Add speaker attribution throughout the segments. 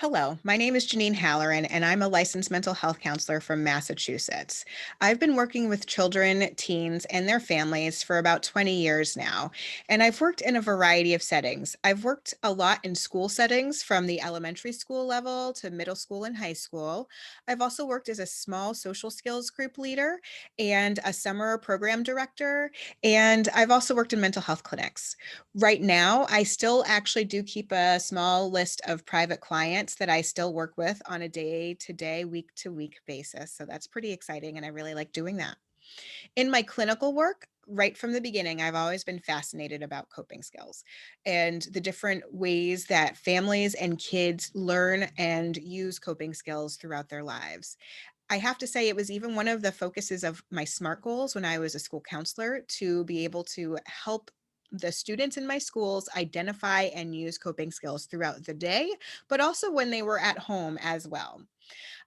Speaker 1: Hello, my name is Janine Halloran, and I'm a licensed mental health counselor from Massachusetts. I've been working with children, teens, and their families for about 20 years now, and I've worked in a variety of settings. I've worked a lot in school settings from the elementary school level to middle school and high school. I've also worked as a small social skills group leader and a summer program director, and I've also worked in mental health clinics. Right now, I still actually do keep a small list of private clients that I still work with on a day to day, week to week basis. So that's pretty exciting. And I really like doing that. In my clinical work, right from the beginning, I've always been fascinated about coping skills and the different ways that families and kids learn and use coping skills throughout their lives. I have to say, it was even one of the focuses of my SMART goals when I was a school counselor to be able to help the students in my schools identify and use coping skills throughout the day, but also when they were at home as well.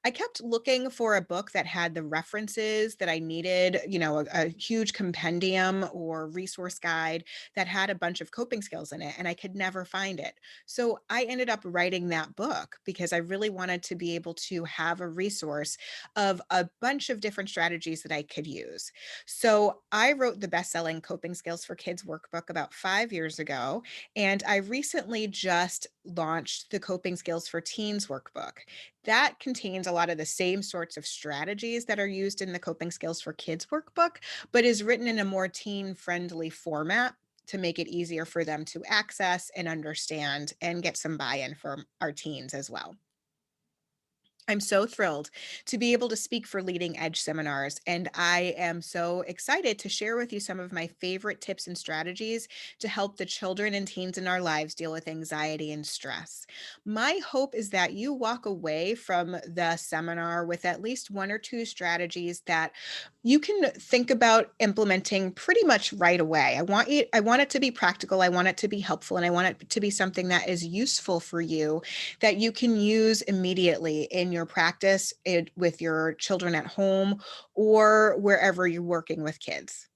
Speaker 1: I kept looking for a book that had the references that I needed, a huge compendium or resource guide that had a bunch of coping skills in it, and I could never find it. So I ended up writing that book because I really wanted to be able to have a resource of a bunch of different strategies that I could use. So I wrote the best-selling Coping Skills for Kids workbook about 5 years ago, and I recently just launched the Coping Skills for Teens workbook. That contains a lot of the same sorts of strategies that are used in the Coping Skills for Kids workbook, but is written in a more teen-friendly format to make it easier for them to access and understand and get some buy-in from our teens as well. I'm so thrilled to be able to speak for Leading Edge seminars, and I am so excited to share with you some of my favorite tips and strategies to help the children and teens in our lives deal with anxiety and stress. My hope is that you walk away from the seminar with at least one or two strategies that you can think about implementing pretty much right away. I want it to be practical, I want it to be helpful, and I want it to be something that is useful for you that you can use immediately in your practice with your children at home or wherever you're working with kids.